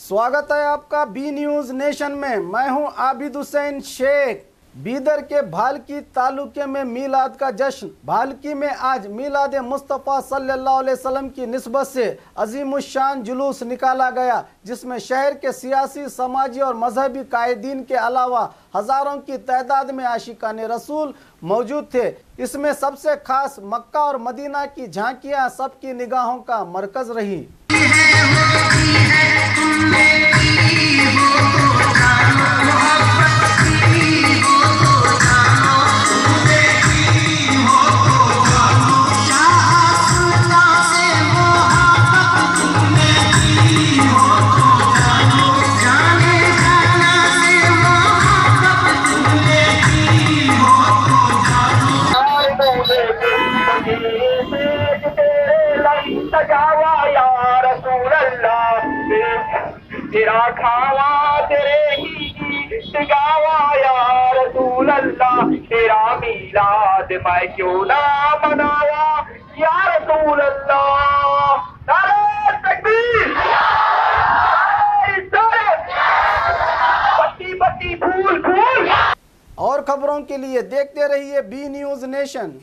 स्वागत है आपका बी न्यूज नेशन में। मैं हूं आबिद हुसैन शेख। बीदर के भालकी तालुके में मीलाद का जश्न। भालकी में आज मीलाद मुस्तफ़ा सल्लल्लाहु अलैहि वसल्लम की निस्बत से अजीमुश्शान जुलूस निकाला गया, जिसमें शहर के सियासी, समाजी और मजहबी कायदीन के अलावा हजारों की तादाद में आशिकाने रसूल मौजूद थे। इसमें सबसे खास मक्का और मदीना की झांकियां सबकी निगाहों का मरकज रही। तेरा खावा तेरे ही गावा या रसूल अल्लाह, तेरा मीलाद मैं क्यों ना मनावा या रसूल अल्लाह। नारे तकबीर, बत्ती बत्ती फूल फूल। और खबरों के लिए देखते रहिए बी न्यूज नेशन।